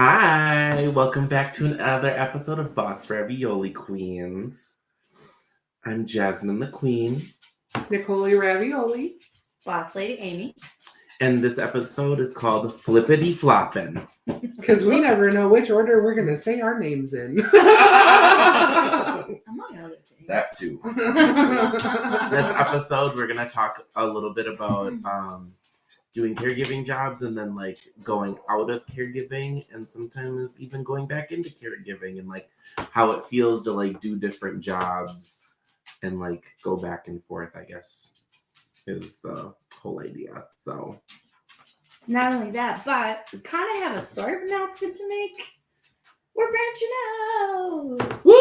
Hi, welcome back to another episode of Boss Ravioli Queens. I'm Jasmine the Queen. Nicole Ravioli. Boss Lady Amy. And this episode is called Flippity Floppin. Because we never know which order we're going to say our names in. Among other things. That too. This episode, we're going to talk a little bit about doing caregiving jobs and then like going out of caregiving and sometimes even going back into caregiving and like how it feels to like do different jobs and like go back and forth, I guess, is the whole idea. So not only that, but we kind of have a sort of announcement to make. We're branching out. Woo!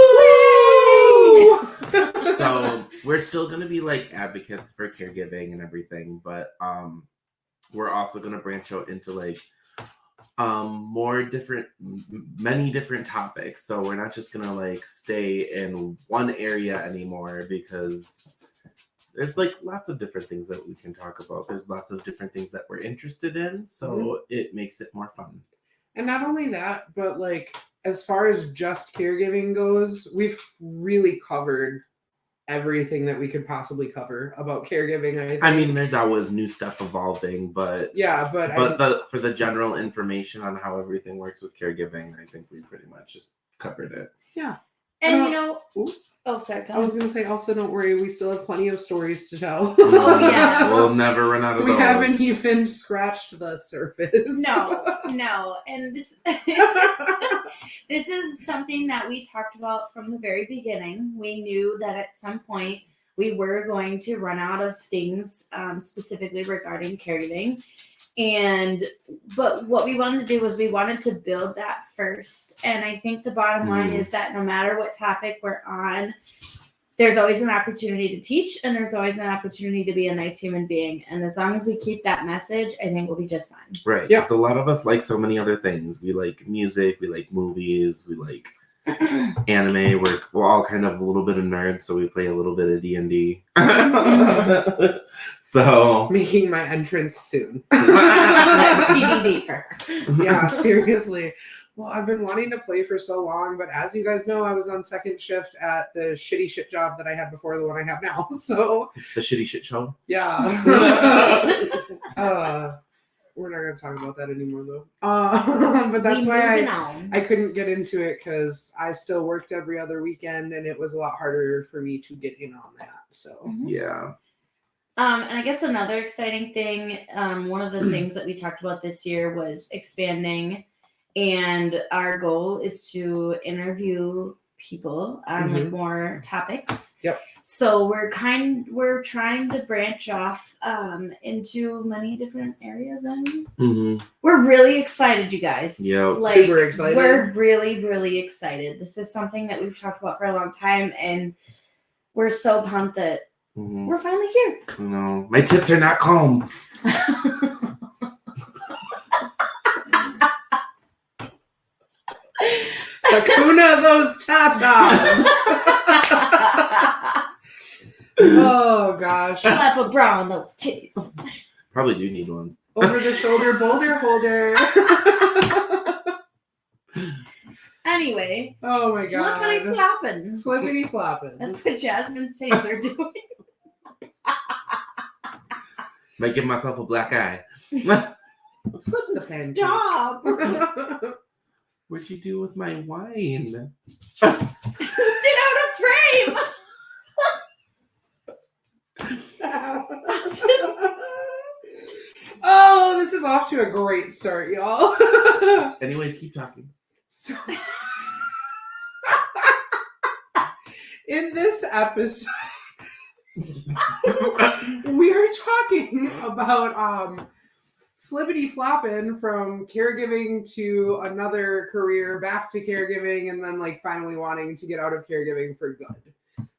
So we're still going to be like advocates for caregiving and everything, but we're also going to branch out into like many different topics. So we're not just going to like stay in one area anymore because there's like lots of different things that we can talk about. There's lots of different things that we're interested in. So it makes it more fun. And not only that, but like as far as just caregiving goes, we've really covered everything that we could possibly cover about caregiving. I think. I mean, there's always new stuff evolving, but yeah, but for the general information on how everything works with caregiving, I think we pretty much just covered it. Yeah. And sorry. I was going to say, also don't worry, we still have plenty of stories to tell. Oh, yeah. We'll never run out of we those. haven't even scratched the surface. No. And this this is something that we talked about from the very beginning. We knew that at some point we were going to run out of things specifically regarding caregiving. But what we wanted to do was we wanted to build that first. And I think the bottom line is that no matter what topic we're on, there's always an opportunity to teach and there's always an opportunity to be a nice human being. And as long as we keep that message, I think we'll be just fine. Right. Yeah. Because a lot of us like so many other things. We like music, we like movies, we like anime. We're all kind of a little bit of nerds, so we play a little bit of D&D. So making my entrance soon. TBD for her. Yeah, seriously. Well, I've been wanting to play for so long, but as you guys know, I was on second shift at the shitty shit job that I had before the one I have now. So the shitty shit show. Yeah. We're not going to talk about that anymore, though. But that's why I couldn't get into it because I still worked every other weekend, and it was a lot harder for me to get in on that. So yeah. And I guess another exciting thing, one of the things that we talked about this year was expanding, and our goal is to interview people on like more topics. Yep. So we're trying to branch off into many different areas, and we're really excited, you guys. Yeah, super excited. We're really, really excited. This is something that we've talked about for a long time, and we're so pumped that we're finally here. No, my tits are not calm. Hakuna those tatas. Oh gosh. Slap a bra on those titties. Probably do need one. Over the shoulder boulder holder. Anyway. Oh my god. Flippity floppin. Flippity floppin. That's what Jasmine's titties are doing. Might give myself a black eye. Flip the pancake. Stop. What'd you do with my wine? Moved it out of frame. Oh, this is off to a great start, y'all. Anyways, keep talking. So, in this episode, we are talking about Flippity Floppin, from caregiving to another career, back to caregiving, and then like finally wanting to get out of caregiving for good.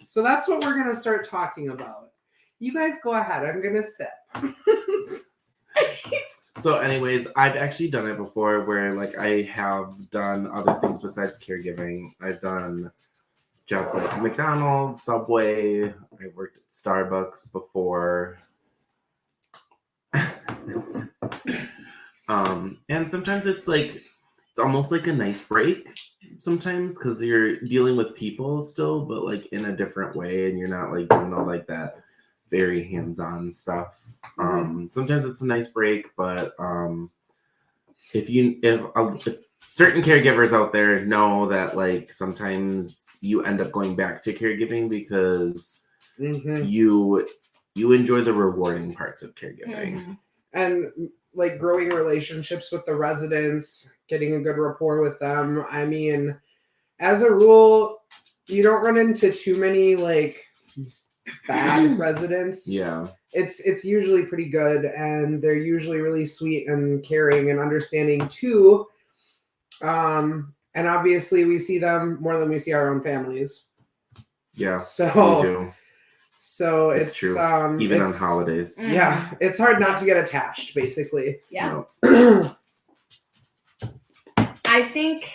So that's what we're going to start talking about. You guys go ahead. I'm going to sip. So anyways, I've actually done it before where like I have done other things besides caregiving. I've done jobs like McDonald's, Subway. I've worked at Starbucks before. And sometimes it's it's almost like a nice break sometimes because you're dealing with people still, but like in a different way, and you're not like doing all like that very hands-on stuff. Sometimes it's a nice break, but if certain caregivers out there know that like sometimes you end up going back to caregiving because you enjoy the rewarding parts of caregiving. And like growing relationships with the residents, getting a good rapport with them. I mean, as a rule, you don't run into too many like bad residents. Yeah. It's usually pretty good, and they're usually really sweet and caring and understanding too. And obviously we see them more than we see our own families. Yeah. So we do. So it's true. Even on holidays. Yeah, it's hard not to get attached, basically. Yeah. No. I think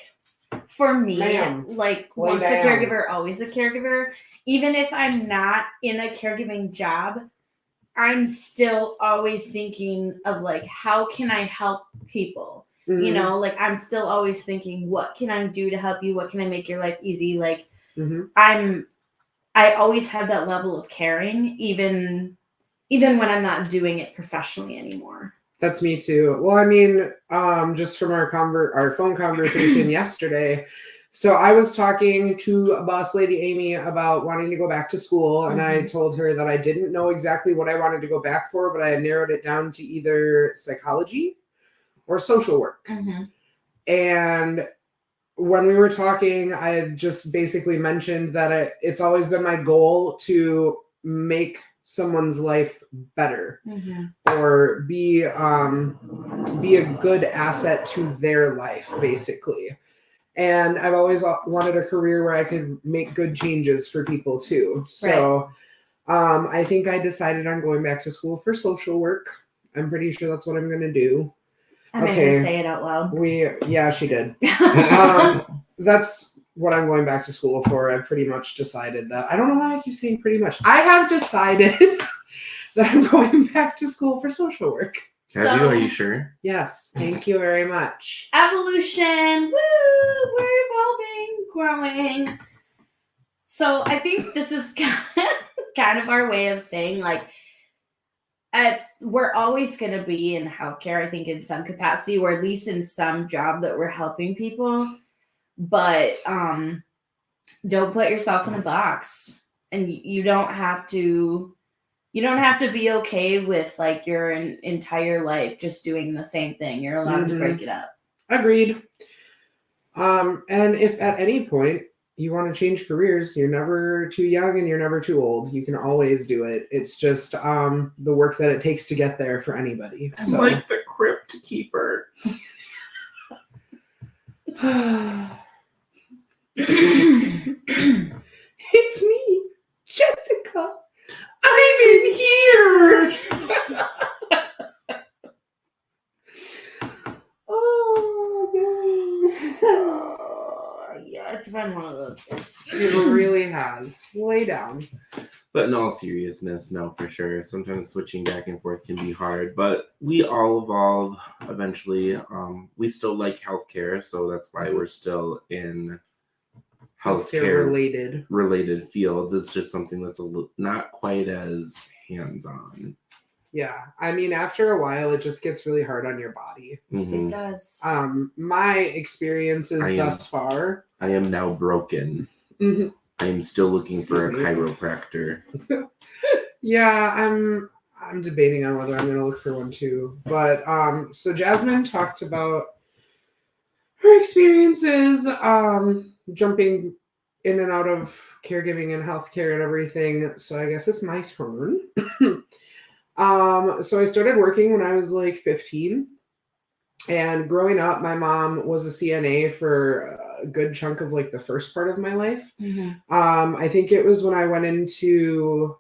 for me, like once a caregiver, always a caregiver. Even if I'm not in a caregiving job, I'm still always thinking of like, how can I help people? You know, like I'm still always thinking, what can I do to help you? What can I make your life easy? Like I always have that level of caring, even when I'm not doing it professionally anymore. That's me too. Well, I mean, just from our phone conversation yesterday. So I was talking to boss lady Amy about wanting to go back to school, and I told her that I didn't know exactly what I wanted to go back for, but I had narrowed it down to either psychology or social work. And when we were talking, I had just basically mentioned that it's always been my goal to make someone's life better or be a good asset to their life, basically. And I've always wanted a career where I could make good changes for people too. So I think I decided on going back to school for social work. I'm pretty sure that's what I'm going to do. I made her say it out loud. Yeah, she did. That's what I'm going back to school for. I've pretty much decided that. I don't know why I keep saying pretty much. I have decided that I'm going back to school for social work. Have you? Are you sure? Yes. Thank you very much. Evolution. Woo! We're evolving, growing. So I think this is kind of our way of saying like, we're always going to be in healthcare, I think, in some capacity, or at least in some job that we're helping people. But don't put yourself in a box, and you don't have to be okay with like your entire life just doing the same thing. You're allowed to break it up. Agreed. And if at any point you want to change careers, you're never too young and you're never too old. You can always do it. It's just the work that it takes to get there for anybody. I'm like the crypt keeper. It's me, Jessica. I'm in here. Yeah, it's been one of those days. It really has. Lay down. But in all seriousness, no, for sure. Sometimes switching back and forth can be hard, but we all evolve eventually. We still like healthcare, so that's why we're still in healthcare related fields. It's just something that's not quite as hands-on. Yeah, I mean, after a while, it just gets really hard on your body. It does. My experiences thus far. I am now broken. I am still looking for a chiropractor. Yeah, I'm debating on whether I'm going to look for one too. But so Jasmine talked about her experiences jumping in and out of caregiving and healthcare and everything. So I guess it's my turn. So I started working when I was like 15. And growing up, my mom was a CNA for a good chunk of like the first part of my life. I think it was when I went into,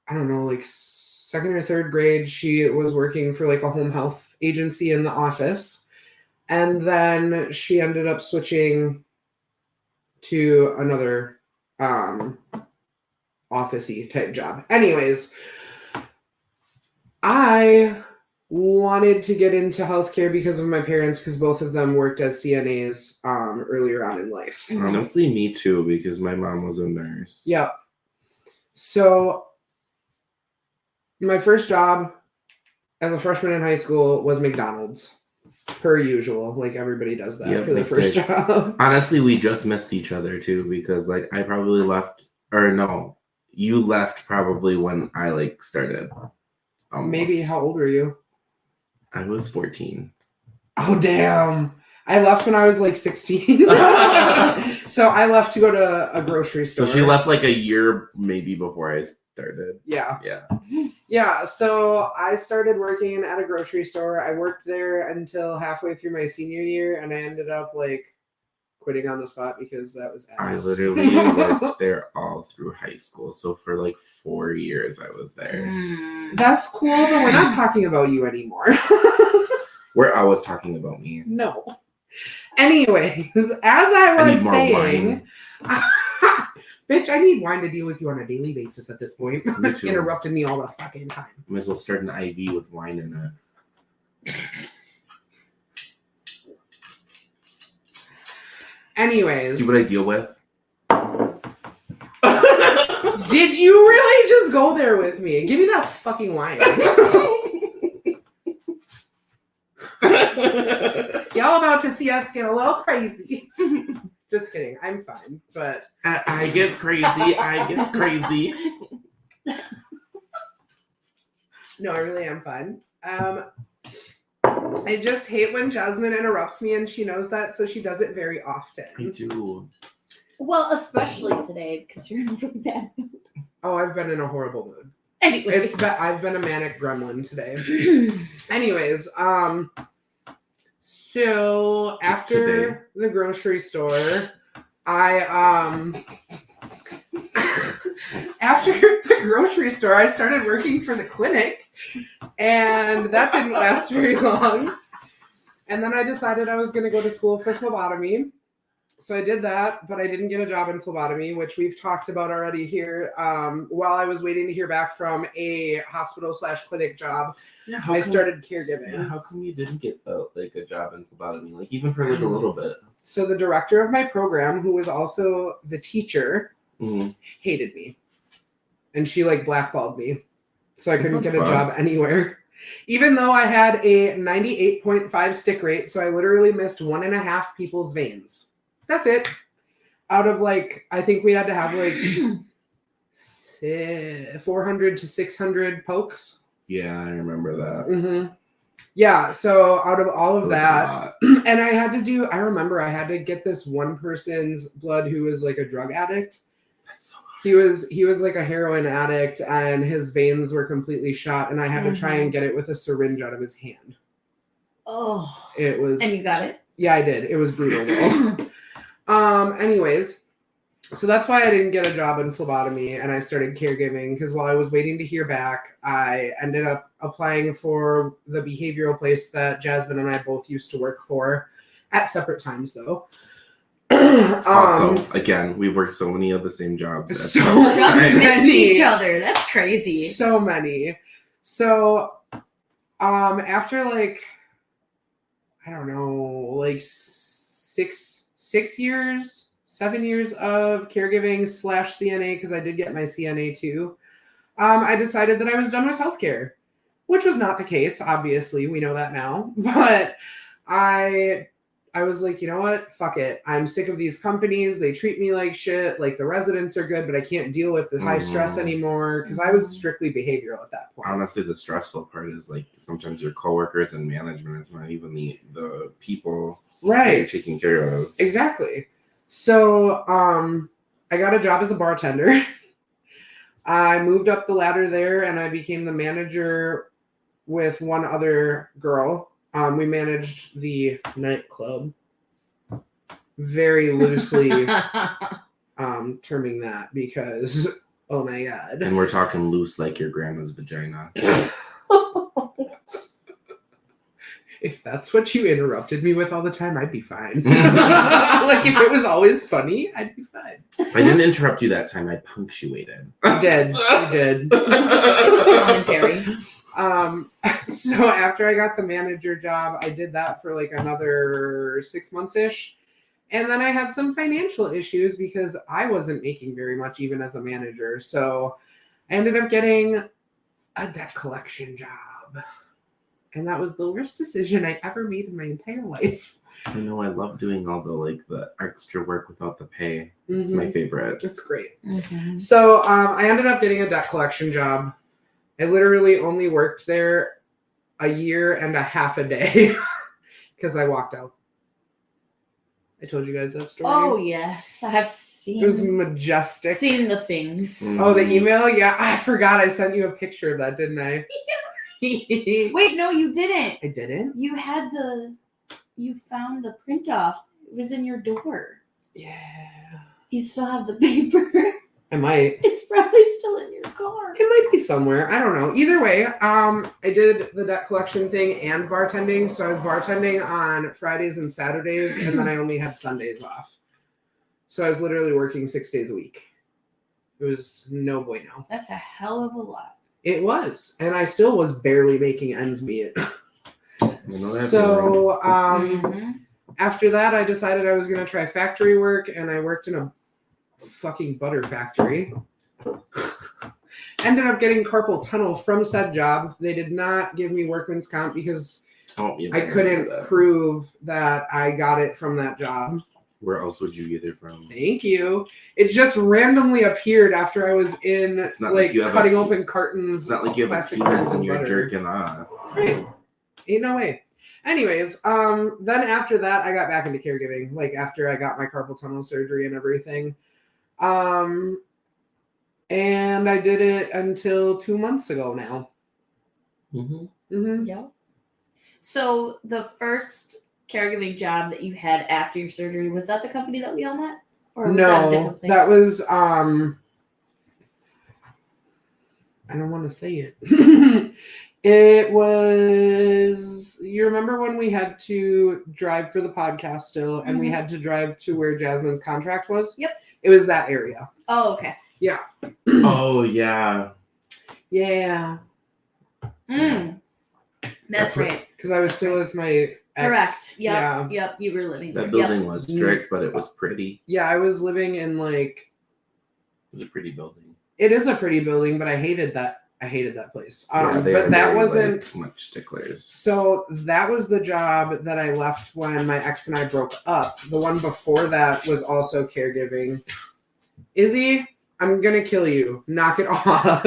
I don't know, like second or third grade, she was working for like a home health agency in the office. And then she ended up switching to another office-y type job. Anyways, I wanted to get into healthcare because of my parents, because both of them worked as CNAs earlier on in life. Honestly, me too, because my mom was a nurse. Yep. So my first job as a freshman in high school was McDonald's, per usual. Like everybody does that for their first job. Honestly, we just missed each other too, because like I probably left, or no, you left probably when I like started. Almost. Maybe. How old were you? I was 14. Oh damn! I left when I was like 16. So I left to go to a grocery store. So she left like a year maybe before I started. Yeah. Yeah. Yeah, so I started working at a grocery store. I worked there until halfway through my senior year, and I ended up like quitting on the spot because that was ass. I literally worked there all through high school. So for like 4 years I was there. That's cool, but we're not talking about you anymore. We're always talking about me. No. Anyways, as I was saying, bitch, I need wine to deal with you on a daily basis at this point. Me too. Interrupting me all the fucking time. Might as well start an IV with wine in it. Anyways. See what I deal with? Did you really just go there with me? Give me that fucking wine. Y'all about to see us get a little crazy. Just kidding. I'm fine, but I get crazy. I get crazy. No, I really am fine. I just hate when Jasmine interrupts me, and she knows that, so she does it very often. I do. Well, especially today because you're in a really bad mood. Oh, I've been in a horrible mood. Anyway, I've been a manic gremlin today. Anyways, so Just after today. the grocery store, I after the grocery store, I started working for the clinic, and that didn't last very long. And then I decided I was going to go to school for phlebotomy. So I did that, but I didn't get a job in phlebotomy, which we've talked about already here. While I was waiting to hear back from a hospital/clinic job, Yeah, I started caregiving. Yeah, how come you didn't get like a job in phlebotomy, like even for like a little bit? So the director of my program, who was also the teacher, Mm-hmm. hated me, and she like blackballed me, so I couldn't What the get a fuck? job anywhere. Even though I had a 98.5 stick rate, so I literally missed 1.5 people's veins. That's it. Out of like, I think we had to have like 400 to 600 pokes. Yeah, I remember that. Mm-hmm. Yeah, so out of all of It was a that, lot. and I remember I had to get this one person's blood who was like a drug addict. That's so hard. He was like a heroin addict, and his veins were completely shot, and I had to try and get it with a syringe out of his hand. oh, It was, and you got it? yeah, I did. It was brutal though. Anyways, so that's why I didn't get a job in phlebotomy, and I started caregiving, because while I was waiting to hear back, I ended up applying for the behavioral place that Jasmine and I both used to work for at separate times though. Also, again, we've worked so many of the same jobs. at So some Just time. missed many. each other. That's crazy. So many. So after like, I don't know, like 7 years of caregiving / CNA, because I did get my CNA too, I decided that I was done with healthcare, which was not the case. Obviously, we know that now. But I was like, you know what? Fuck it. I'm sick of these companies. They treat me like shit. Like the residents are good, but I can't deal with the high stress anymore, because I was strictly behavioral at that point. Honestly, the stressful part is like sometimes your coworkers and management. It's not even the people that you're Right. taking care of. Exactly. So I got a job as a bartender. I moved up the ladder there, and I became the manager with one other girl. We managed the nightclub. Very loosely terming that, because oh my god. And we're talking loose like your grandma's vagina. If that's what you interrupted me with all the time, I'd be fine. Like if it was always funny, I'd be fine. I didn't interrupt you that time. I punctuated. You did. You did. It was commentary. So after I got the manager job, I did that for like another 6 months ish. And then I had some financial issues because I wasn't making very much even as a manager. So I ended up getting a debt collection job. And that was the worst decision I ever made in my entire life. I know, I love doing all the extra work without the pay. It's my favorite. It's great. Mm-hmm. So I ended up getting a debt collection job. I literally only worked there a year and a half a day because I walked out. I told you guys that story. Oh yes, I have seen. It was majestic. Seen the things. Oh, the email? Yeah, I forgot I sent you a picture of that, didn't I? Yeah. Wait, no, you didn't. I didn't? You found the print off. It was in your door. Yeah. You still have the paper. I might. It's probably still in your car. It might be somewhere. I don't know. Either way, I did the debt collection thing and bartending. So I was bartending on Fridays and Saturdays, and then I only had Sundays off. So I was literally working 6 days a week. It was no bueno. That's a hell of a lot. It was. And I still was barely making ends meet. So, after that, I decided I was going to try factory work, and I worked in a fucking butter factory. Ended up getting carpal tunnel from said job. They did not give me workman's comp because I couldn't prove that I got it from that job. Where else would you get it from? Thank you. It just randomly appeared after I was in cutting open cartons. It's not like you have plastic a penis cartons and of you're butter. jerking off. Right. Ain't no way. Anyways, then after that, I got back into caregiving. Like after I got my carpal tunnel surgery and everything. And I did it until 2 months ago now. Yeah. So the first caregiving job that you had after your surgery, was that the company that we all met? Or was that a different place? That was I don't want to say it. It was, you remember when we had to drive for the podcast still, and we had to drive to where Jasmine's contract was? Yep. It was that area. Oh, okay. Yeah. Oh, yeah. Yeah. That's right. Because I was still with my ex. Correct. Yep. Yeah. Yep. You were living there. That building was strict, but it was pretty. Yeah, I was living in It was a pretty building. It is a pretty building, but I hated that place. They but are that very, wasn't much sticklers. So that was the job that I left when my ex and I broke up. The one before that was also caregiving. Izzy, I'm gonna kill you. Knock it off.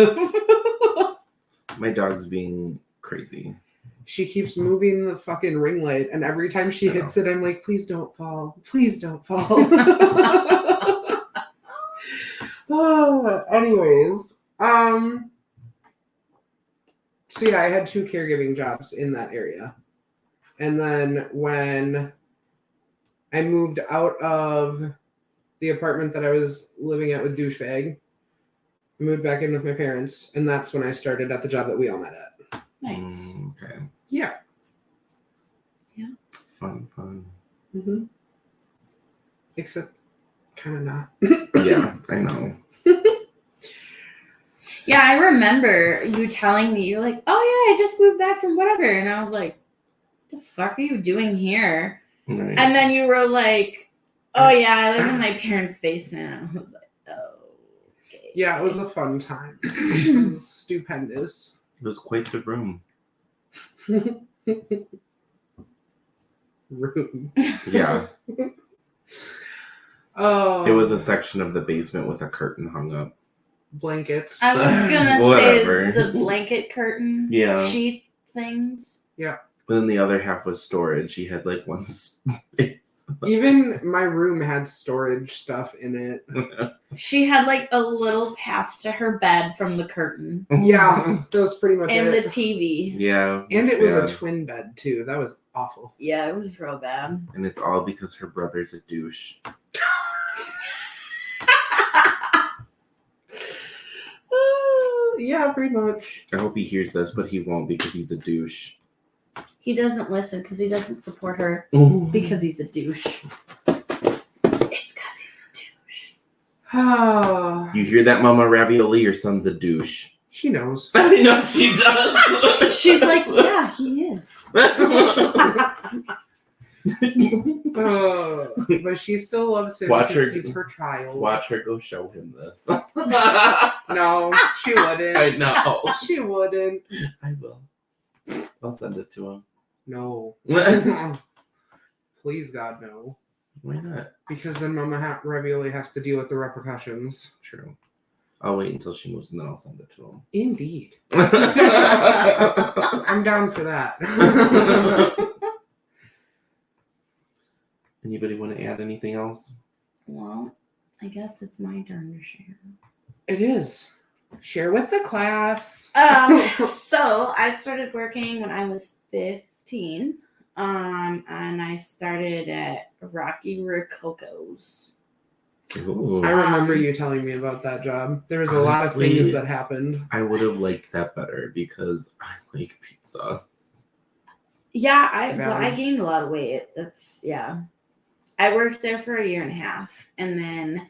My dog's being crazy. She keeps moving the fucking ring light, and every time she hits it, I'm like, please don't fall. Please don't fall. Oh, anyways. So yeah, I had 2 caregiving jobs in that area. And then when I moved out of the apartment that I was living at with Douchebag, I moved back in with my parents, and that's when I started at the job that we all met at. Nice. Okay. Yeah. Yeah. Fun. Mm-hmm. Except kind of not. Yeah, I know. Yeah, I remember you telling me, you're like, oh yeah, I just moved back from whatever. And I was like, what the fuck are you doing here? Right. And then you were like, oh yeah, I live in my parents' basement. I was like, oh, okay. Yeah, it was a fun time. It was stupendous. It was quite the room. Room. Yeah. Oh. It was a section of the basement with a curtain hung up. Blankets. I was gonna Whatever. say the blanket curtain sheet things. Yeah. But then the other half was storage. She had one space. Even my room had storage stuff in it. She had a little path to her bed from the curtain. Yeah, that was pretty much And it. the TV. Yeah. And it was bad. a twin bed too. That was awful. Yeah, it was real bad. And it's all because her brother's a douche. Yeah, pretty much. I hope he hears this, but he won't because he's a douche. He doesn't listen because he doesn't support her because he's a douche. It's because he's a douche. Oh. You hear that, Mama Ravioli? Your son's a douche. She knows. I know she does. She's like, yeah, he is. But she still loves him Watch because her- he's her child. Watch her go show him this. No, she wouldn't. I know. She wouldn't. I will. I'll send it to him. No. Why Please, God, no. not? Because then Mama Ravioli has to deal with the repercussions. True. I'll wait until she moves and then I'll send it to Indeed. him. I'm down for that. Anybody want to add anything else? Well, I guess it's my turn to share. It is. Share with the class. So I started working when I was 15. And I started at Rocky Rococo's. Ooh. I remember you telling me about that job. There was a lot of Honestly, things that happened. I would have liked that better because I like pizza. Yeah, I Valid. gained a lot of weight. That's yeah. I worked there for a year and a half, and then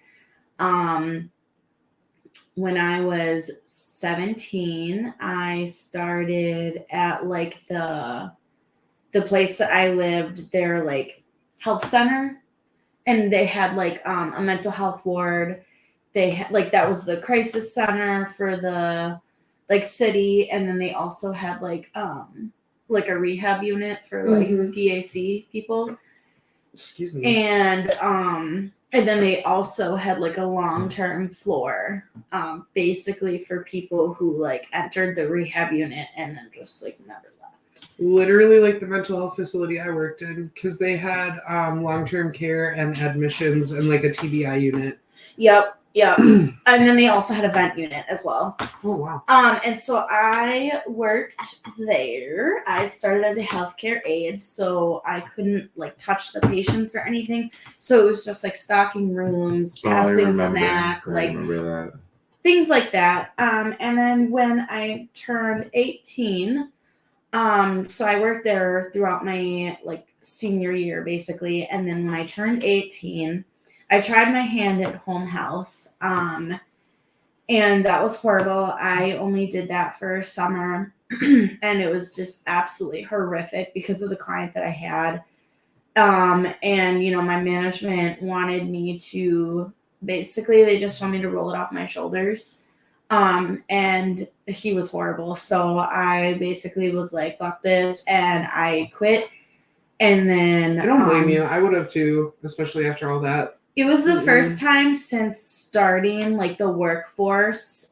when I was 17, I started at like the place that I lived, their like health center, and they had like a mental health ward. They had like that was the crisis center for the like city, and then they also had like a rehab unit for like Mhm. PAC people. Excuse me. And then they also had like a long-term floor, basically for people who like entered the rehab unit and then just like never left. Literally like the mental health facility I worked in, because they had long-term care and admissions and like a TBI unit. Yep. And then they also had a vent unit as well. Oh, wow. And so I worked there. I started as a healthcare aide, so I couldn't like touch the patients or anything. So it was just like stocking rooms, passing snack, like remember that. things like that. And then when I turned 18, so I worked there throughout my like senior year basically. And then when I turned 18, I tried my hand at home health. And that was horrible. I only did that for a summer and it was just absolutely horrific because of the client that I had. And you know, my management wanted me to basically, they just wanted me to roll it off my shoulders. And he was horrible. So I basically was like, fuck this. And I quit. And then I don't blame you. I would have too, especially after all that. it was the first time since starting like the workforce,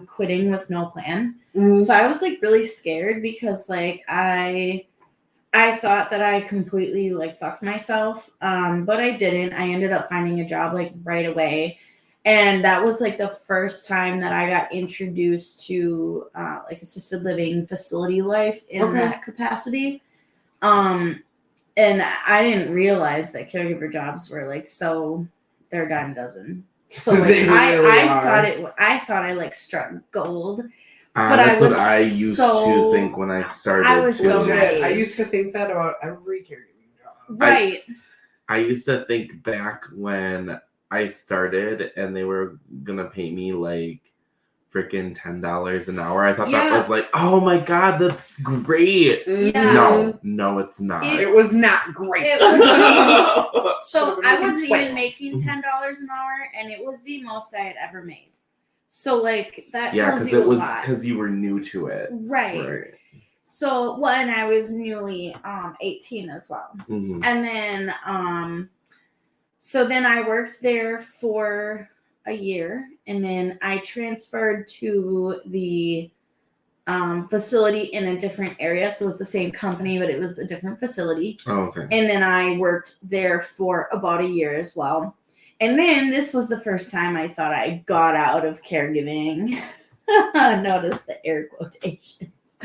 quitting with no plan. Mhm. So I was like really scared because like I thought that I completely like fucked myself. But I didn't. I ended up finding a job like right away. And that was like the first time that I got introduced to like assisted living facility life in that capacity. And I didn't realize that caregiver jobs were like so they're a dime a dozen. So like They really are. I thought I like struck gold. That's I was what I used to think when I started. I was so too. naive. I used to think that about every caregiving job. Right. I used to think back when I started and they were gonna pay me like freaking $10 an hour. I thought that was like, oh my god, that's great. Yeah. No, it's not. It was not great. It was so I Making wasn't 12. even making $10 an hour, and it was the most I had ever made. So like that Yeah, tells because you it was a lot. because you were new to it. Right. So well, and I was newly 18 as well. Mm-hmm. And then so then I worked there for a year, and then I transferred to the facility in a different area. So it was the same company, but it was a different facility. Oh, okay. And then I worked there for about a year as well. And then this was the first time I thought I got out of caregiving. Notice the air quotations.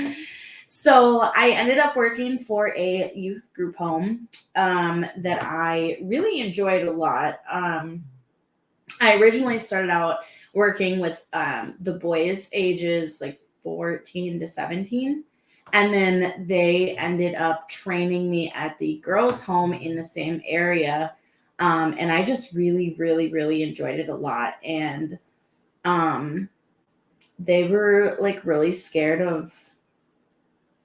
So I ended up working for a youth group home that I really enjoyed a lot. I originally started out working with the boys ages like 14 to 17. And then they ended up training me at the girls' home in the same area. And I just really, really, really enjoyed it a lot. And they were like really scared of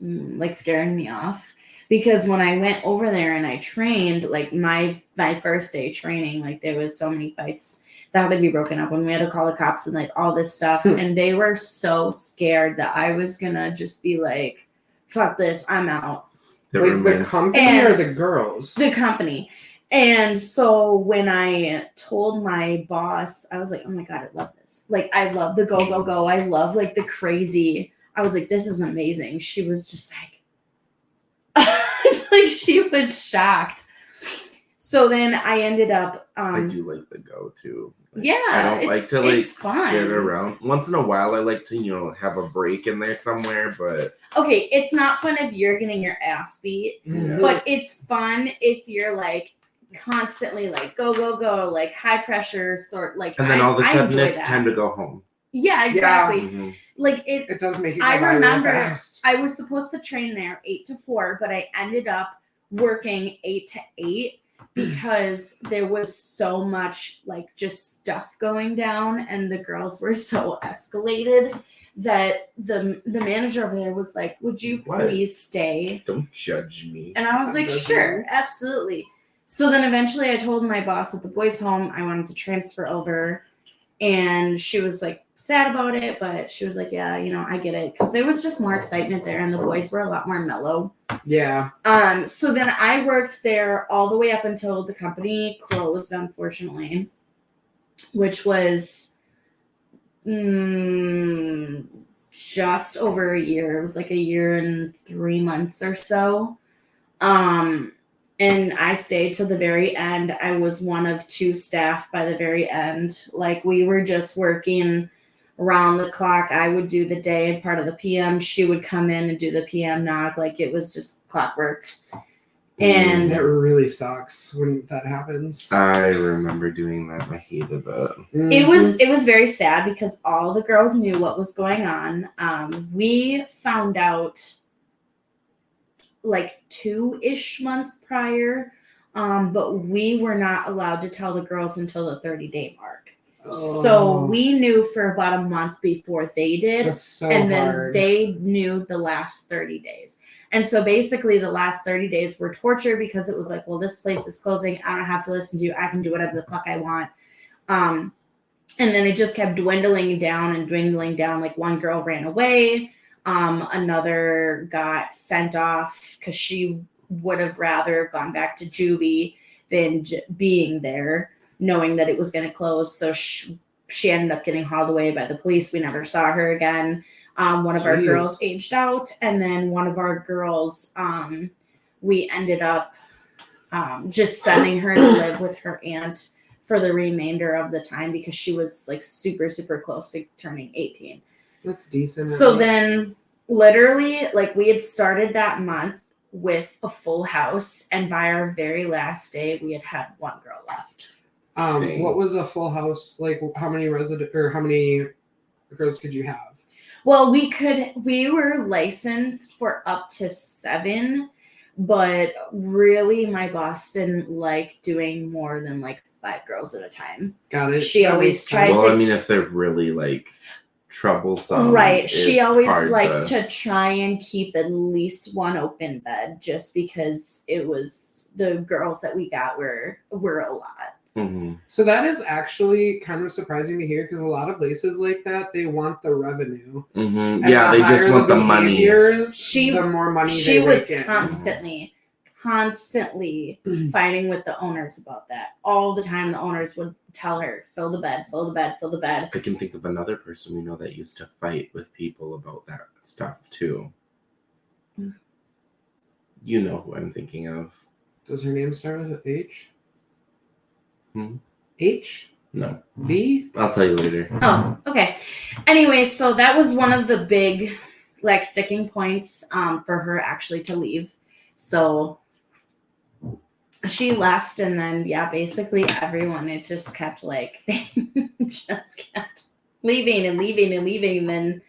like scaring me off, because when I went over there and I trained, like my first day training, like there was so many fights that had to be broken up when we had to call the cops and like all this stuff. And they were so scared that I was gonna just be like, fuck this, I'm out. Like the company or the girls? The company. And so when I told my boss, I was like, oh my God, I love this. Like, I love the go, go, go. I love like the crazy. I was like, this is amazing. She was just like, like she was shocked. So then I ended up. I do like the go too. Like, yeah, I don't like to like fun. sit around. Once in a while, I like to have a break in there somewhere. But okay, it's not fun if you're getting your ass beat, but it's fun if you're like constantly like go, go, go, like high pressure sort. Like, and then all of a sudden it's time to go home. Yeah, exactly. Mm-hmm. Like it does make you. I remember fast. I was supposed to train there 8 to 4, but I ended up working 8 to 8 because there was so much like just stuff going down, and the girls were so escalated that the manager over there was like, "Would you please stay? Don't judge me." And I was like, "Sure, absolutely." So then eventually I told my boss at the boys' home I wanted to transfer over, and she was like sad about it, but she was like, yeah, I get it, because there was just more excitement there and the boys were a lot more mellow. Yeah. So then I worked there all the way up until the company closed, unfortunately, which was just over a year. It was like a year and 3 months or so. And I stayed to the very end. I was one of 2 staff by the very end. Like, we were just working around the clock. I would do the day and part of the PM. She would come in and do the PM knock. Like, it was just clockwork. And that really sucks when that happens. I remember doing that. I hated it. It was very sad because all the girls knew what was going on. We found out like 2-ish months prior, but we were not allowed to tell the girls until the 30-day mark. So we knew for about a month before they did. That's so and then hard. They knew the last 30 days. And so basically the last 30 days were torture, because it was like, well, this place is closing. I don't have to listen to you. I can do whatever the fuck I want. And then it just kept dwindling down. Like, one girl ran away. Another got sent off because she would have rather gone back to juvie than being there, knowing that it was going to close. So she ended up getting hauled away by the police. We never saw her again. One of our girls aged out, and then one of our girls, we ended up just sending her to live with her aunt for the remainder of the time, because she was like super, super close to turning 18. That's decent. So then literally, like, we had started that month with a full house, and by our very last day we had one girl left. What was a full house? Like, how many girls could you have? Well, we were licensed for up to 7, but really my boss didn't like doing more than like 5 girls at a time. Got it. She always tried Well, I mean, if they're really like troublesome, right? She always liked to try and keep at least one open bed, just because it was the girls that we got were a lot. Mm-hmm. So that is actually kind of surprising to hear, because a lot of places like that, they want the revenue. Mm-hmm. Yeah, they just want the money. The more money she they was rake in. constantly fighting with the owners about that. All the time the owners would tell her, fill the bed, fill the bed, fill the bed. I can think of another person we know that used to fight with people about that stuff too. You know who I'm thinking of. Does her name start with an H? H? No. B? I'll tell you later. Oh, okay. Anyway, so that was one of the big like sticking points for her actually to leave. So she left, and then basically everyone, it just kept like they just kept leaving, and then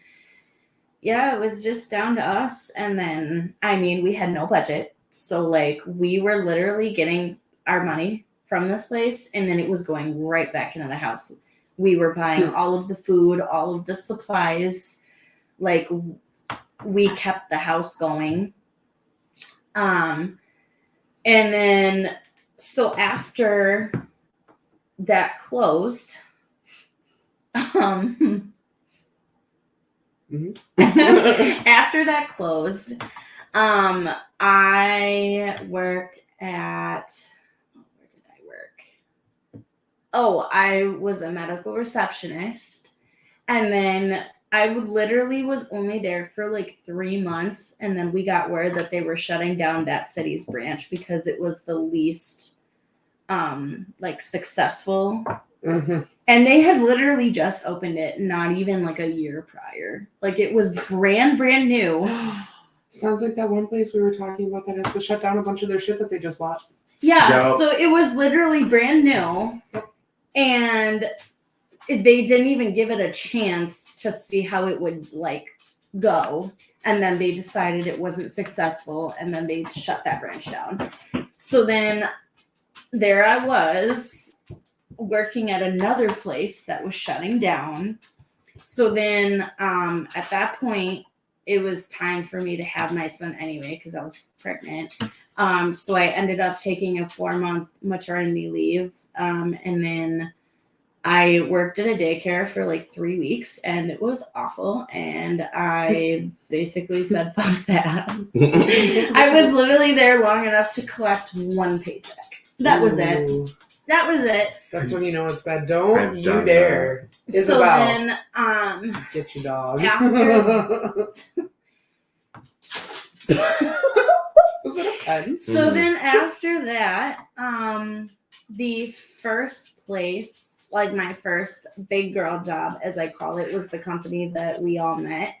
it was just down to us. And then I mean, we had no budget, so like we were literally getting our money from this place, and then it was going right back into the house. we were buying all of the food, all of the supplies. Like, we kept the house going. And then, so after that closed, after that closed, I worked at, where did I work? Oh, I was a medical receptionist, and then I literally was only there for like 3 months, and then we got word that they were shutting down that city's branch because it was the least like successful. Mm-hmm. And they had literally just opened it not even like a year prior. Like, it was brand new. Sounds like that one place we were talking about that has to shut down a bunch of their shit that they just bought. Yeah, Yep. so it was literally brand new, and they didn't even give it a chance to see how it would like go, and then they decided it wasn't successful, and then they shut that branch down. So then there I was working at another place that was shutting down. So then at that point, it was time for me to have my son anyway because I was pregnant. So I ended up taking a 4-month maternity leave, and then I worked at a daycare for like 3 weeks, and it was awful. And I basically said, fuck that. I was literally there long enough to collect one paycheck. That was it. Ooh. That was it. That's when you know it's bad. Don't I've you done dare. So Isabel, then, get your dog. Was it a pen? so then after that, the first place, like my first big girl job, as I call it, was the company that we all met.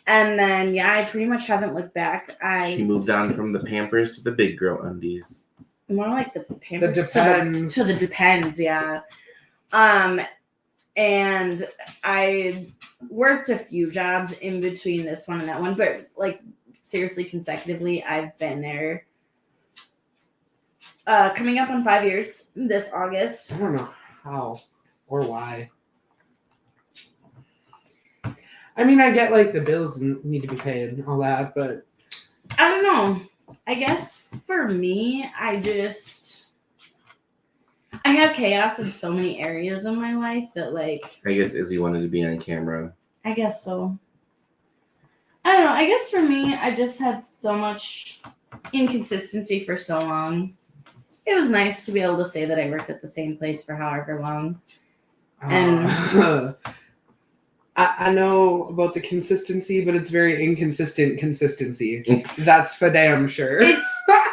And then, yeah, I pretty much haven't looked back. She moved on from the Pampers to the big girl undies. More like the Pampers The Depends. to the Depends, yeah. And I worked a few jobs in between this one and that one, but like seriously, consecutively, I've been there. Coming up on 5 years this August. I don't know how or why. I mean, I get like the bills need to be paid and all that, but I don't know. I guess for me, I have chaos in so many areas of my life that, like, I guess Izzy wanted to be on camera. I guess so. I don't know. I guess for me, I just had so much inconsistency for so long. It was nice to be able to say that I worked at the same place for however long. And I know about the consistency, but it's very inconsistent consistency. That's for damn sure.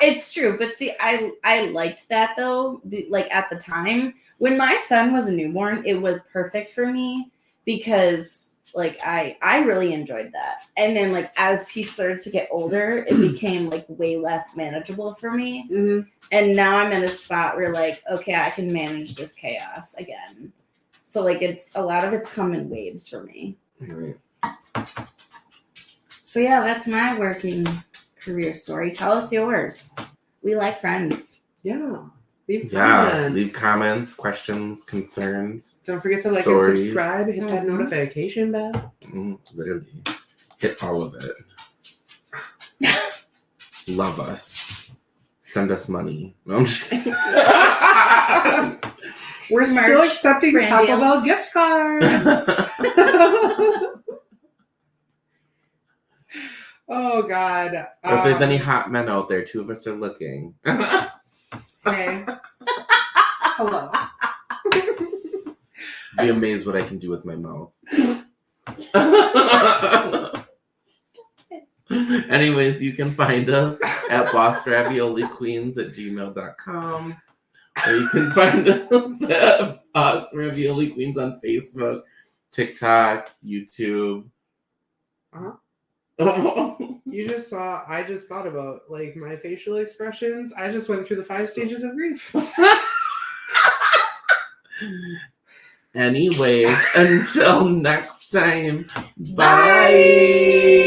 It's true, but see, I liked that though. Like at the time when my son was a newborn, it was perfect for me because like I really enjoyed that. And then like as he started to get older, it became like way less manageable for me. Mm-hmm. And now I'm in a spot where like, okay, I can manage this chaos again. So like it's a lot of it's come in waves for me. Right. So yeah, that's my working career story. Tell us yours. We like friends. Yeah. Leave comments, questions, concerns. Don't forget to like stories. and subscribe. Hit that Mhm. notification bell. Literally. Hit all of it. Love us. Send us money. No, I'm just kidding. We're Merch, still accepting brand Taco deals. Bell gift cards. Oh God. Or if there's any hot men out there, 2 of us are looking. Hey. Hello. Be amazed what I can do with my mouth. Anyways, you can find us at bossravioliqueens@gmail.com. Or you can find us at Boss Ravioli Queens on Facebook, TikTok, YouTube. Uh-huh. I just thought about like my facial expressions. I just went through the 5 stages of grief. Anyways, until next time, bye.